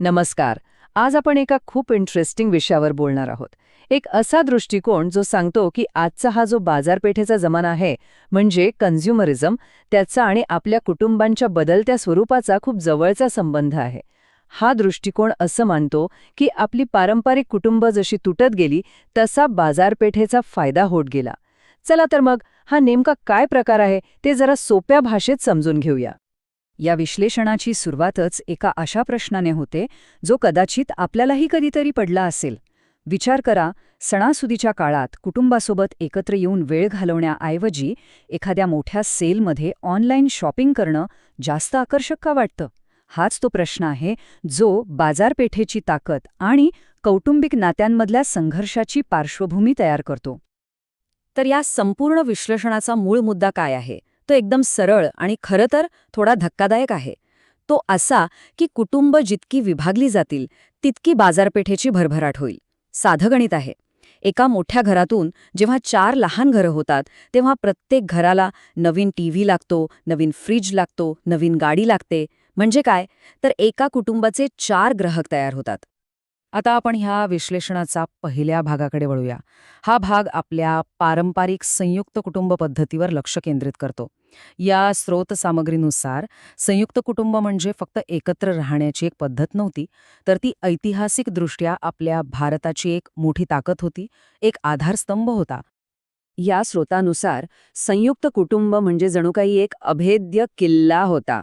नमस्कार. आज आपण एका खूप इंटरेस्टिंग विषयावर बोलणार आहोत. एक असा दृष्टिकोन जो सांगतो की आजचा हा जो बाजारपेठेचा जमाना आहे म्हणजे कन्झ्युमरिझम, त्याचा आणि आपल्या कुटुंबांच्या बदलत्या स्वरूपाचा खूप जवळचा संबंध आहे. हा दृष्टिकोन असं मानतो की आपली पारंपरिक कुटुंब जशी तुटत गेली तसा बाजारपेठेचा फायदा होत गेला. चला तर मग हा नेमका काय प्रकार आहे ते जरा सोप्या भाषेत समजून घेऊया. या विश्लेषणाची सुरुवातच एका अशा प्रश्नाने होते जो कदाचित आपल्यालाही कधीतरी पडला असेल. विचार करा, सणासुदीच्या काळात कुटुंबासोबत एकत्र येऊन वेळ घालवण्याऐवजी एखाद्या मोठ्या सेलमध्ये ऑनलाईन शॉपिंग करणं जास्त आकर्षक का वाटतं? हाच तो प्रश्न आहे जो बाजारपेठेची ताकद आणि कौटुंबिक नात्यांमधल्या संघर्षाची पार्श्वभूमी तयार करतो. तर या संपूर्ण विश्लेषणाचा मूळ मुद्दा काय आहे? तो एकदम सरळ आणि खरं तर थोडा धक्कादायक आहे. तो असा की कुटुंब जितकी विभागली जातील तितकी बाजारपेठेची भरभराट होईल. साधं गणित आहे. एका मोठ्या घरातून जेव्हा 4 लहान घरं होतात तेव्हा प्रत्येक घराला नवीन टीव्ही लागतो, नवीन फ्रीज लागतो, नवीन गाडी लागते. म्हणजे काय? तर एका कुटुंबाचे 4 ग्राहक तयार होतात. आता आपण ह्या विश्लेषणाचा पहिल्या भागाकडे वळूया. हा भाग आपल्या पारंपरिक संयुक्त कुटुंब पद्धतीवर लक्ष केंद्रित करतो. या स्रोतसामग्रीनुसार संयुक्त कुटुंब म्हणजे फक्त एकत्र राहण्याची एक पद्धत नव्हती, तर ती ऐतिहासिकदृष्ट्या आपल्या भारताची एक मोठी ताकद होती, एक आधारस्तंभ होता. या स्रोतानुसार संयुक्त कुटुंब म्हणजे जणू काही एक अभेद्य किल्ला होता.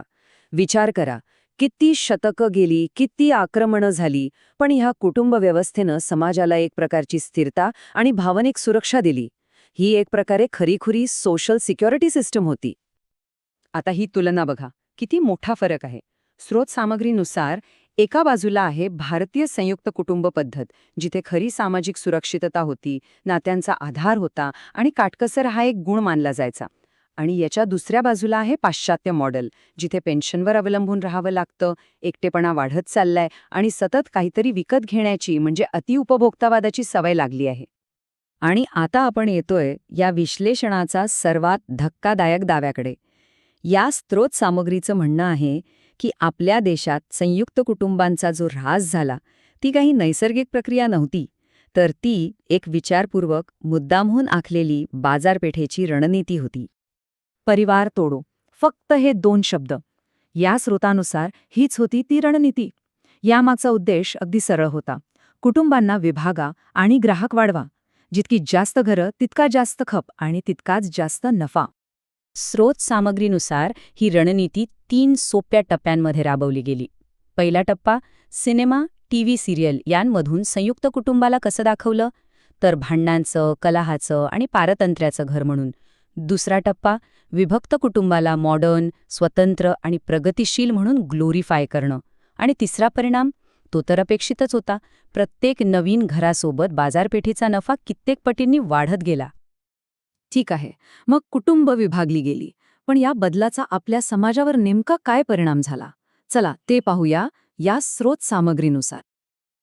विचार करा, किती शतकं गेली, किती आक्रमणं झाली, पण ह्या कुटुंब व्यवस्थेनं समाजाला एक प्रकारची स्थिरता आणि भावनिक सुरक्षा दिली. ही एक प्रकारे खरीखुरी सोशल सिक्युरिटी सिस्टम होती. आता ही तुलना बघा, किती मोठा फरक आहे. स्रोत सामग्रीनुसार एका बाजूला आहे भारतीय संयुक्त कुटुंब पद्धत, जिथे खरी सामाजिक सुरक्षितता होती, नात्यांचा आधार होता आणि काटकसर हा एक गुण मानला जायचा. आणि याच्या दुसऱ्या बाजूला आहे पाश्चात्य मॉडेल, जिथे पेन्शनवर अवलंबून राहावं लागतं, एकटेपणा वाढत चाललाय आणि सतत काहीतरी विकत घेण्याची म्हणजे अतिउपभोक्तावादाची सवय लागली आहे. आणि आता आपण येतोय या विश्लेषणाचा सर्वात धक्कादायक दाव्याकडे. या स्रोत सामग्रीचं म्हणणं आहे की आपल्या देशात संयुक्त कुटुंबांचा जो ऱ्हास झाला ती काही नैसर्गिक प्रक्रिया नव्हती, तर ती एक विचारपूर्वक मुद्दामहून आखलेली बाजारपेठेची रणनीती होती. परिवार तोडो, फक्त हे 2 शब्द. या स्रोतानुसार हीच होती ती रणनीती. यामागचा उद्देश अगदी सरळ होता. कुटुंबांना विभागा आणि ग्राहक वाढवा. जितकी जास्त घरं तितका जास्त खप आणि तितकाच जास्त नफा. स्रोत सामग्रीनुसार ही रणनीती 3 सोप्या टप्प्यांमध्ये राबवली गेली. पहिला टप्पा, सिनेमा, टीव्ही सिरियल यांमधून संयुक्त कुटुंबाला कसं दाखवलं? तर भांडणांचं, कलहाचं आणि पारतंत्र्याचं घर म्हणून. दुसरा टप्पा, विभक्त कुटुंबाला मॉडर्न, स्वतंत्र आणि प्रगतिशील म्हणून ग्लोरीफाय करणं. आणि तिसरा परिणाम, तो तर अपेक्षितच होता, प्रत्येक नवीन घरासोबत बाजारपेठेचा नफा कित्येक पटींनी वाढत गेला. ठीक आहे, मग कुटुंब विभागली गेली, पण या बदलाचा आपल्या समाजावर नेमका काय परिणाम झाला? चला ते पाहूया या स्रोत सामग्रीनुसार.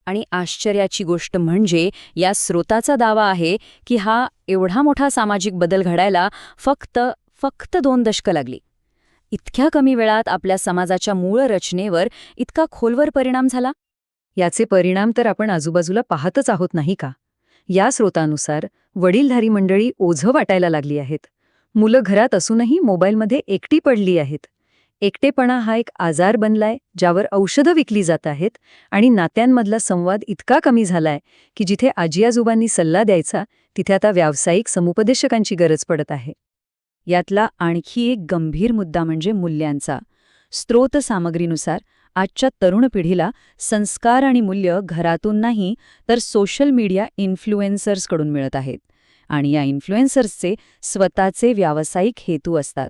आणि आश्चर्याची गोष्ट म्हणजे या स्रोताचा दावा आहे की हा एवढा मोठा सामाजिक बदल घडायला फक्त 2 दशकं लागली. इतक्या कमी वेळात आपल्या समाजाच्या मूळ रचनेवर इतका खोलवर परिणाम झाला? याचे परिणाम तर आपण आजूबाजूला पाहतच आहोत नाही का? या स्रोतानुसार वडीलधारी मंडळी ओझं वाटायला लागली आहेत. मुलं घरात असूनही मोबाईलमध्ये एकटी पडली आहेत. एकटेपणा हा एक आजार बनलाय ज्यावर औषधं विकली जात आहेत आणि नात्यांमधला संवाद इतका कमी झालाय की जिथे आजी-आजोबांनी सल्ला द्यायचा तिथे आता व्यावसायिक समुपदेशकांची गरज पडत आहे. यातला आणखी एक गंभीर मुद्दा म्हणजे मूल्यांचा. स्रोत सामग्रीनुसार आजच्या तरुण पिढीला संस्कार आणि मूल्य घरातून नाही तर सोशल मीडिया इन्फ्लुएन्सर्सकडून मिळत आहेत. आणि या इन्फ्लुएन्सर्सचे स्वतःचे व्यावसायिक हेतू असतात.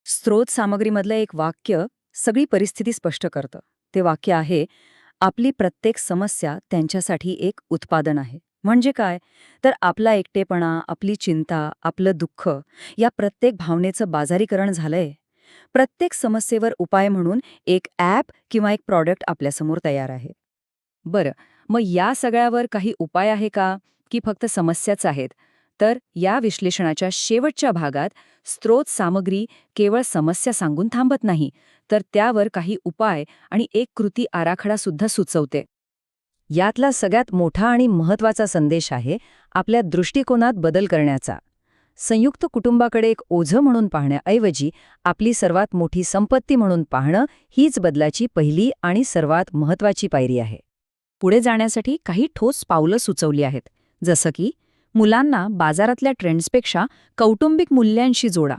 स्रोत सामग्रीमधलं एक वाक्य सगळी परिस्थिती स्पष्ट करतं. ते वाक्य आहे, आपली प्रत्येक समस्या त्यांच्यासाठी एक उत्पादन आहे. म्हणजे काय? तर आपला एकटेपणा, आपली चिंता, आपलं दुःख या प्रत्येक भावनेचं बाजारीकरण झालंय. प्रत्येक समस्येवर उपाय म्हणून एक ॲप किंवा एक प्रॉडक्ट आपल्यासमोर तयार आहे. बरं, मग या सगळ्यावर काही उपाय आहे का? की फक्त समस्याच आहेत? तर या विश्लेषणाच्या शेवटच्या भागात स्रोत सामग्री केवळ समस्या सांगून थांबत नाही, तर त्यावर काही उपाय आणि एक कृती आराखडा सुद्धा सुचवते. यातला सगळ्यात मोठा आणि महत्वाचा संदेश आहे आपल्या दृष्टिकोनात बदल करण्याचा. संयुक्त कुटुंबाकडे एक ओझं म्हणून पाहण्याऐवजी आपली सर्वात मोठी संपत्ती म्हणून पाहणं हीच बदलाची पहिली आणि सर्वात महत्वाची पायरी आहे. पुढे जाण्यासाठी काही ठोस पावलं सुचवली आहेत, जसं की मुलांना बाजारातल्या ट्रेंड्सपेक्षा कौटुंबिक मूल्यांशी जोडा,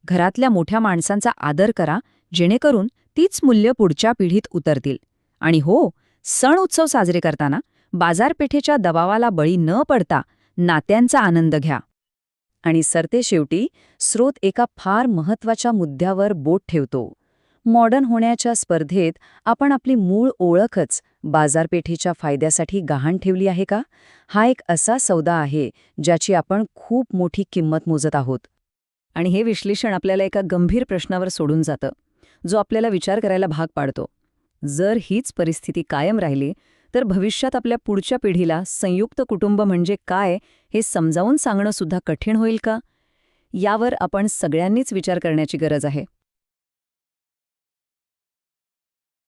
घरातल्या मोठ्या माणसांचा आदर करा, जेणेकरून तीच मूल्य पुढच्या पिढीत उतरतील. आणि हो, सण उत्सव साजरे करताना बाजारपेठेच्या दबावाला बळी न पडता नात्यांचा आनंद घ्या. आणि सरतेशेवटी स्रोत एका फार महत्वाच्या मुद्द्यावर बोट ठेवतो. मॉडर्न होण्याच्या स्पर्धेत आपण आपली मूळ ओळखच बाजारपेठेच्या फायद्यासाठी गहाण ठेवली आहे का? हा एक असा सौदा आहे ज्याची आपण खूप मोठी किंमत मोजत आहोत. आणि हे विश्लेषण आपल्याला एका गंभीर प्रश्नावर सोडून जातं, जो आपल्याला विचार करायला भाग पाडतो. जर हीच परिस्थिती कायम राहिली तर भविष्यात आपल्या पुढच्या पिढीला संयुक्त कुटुंब म्हणजे काय हे समजावून सांगणं सुद्धा कठीण होईल का? यावर आपण सगळ्यांनीच विचार करण्याची गरज आहे.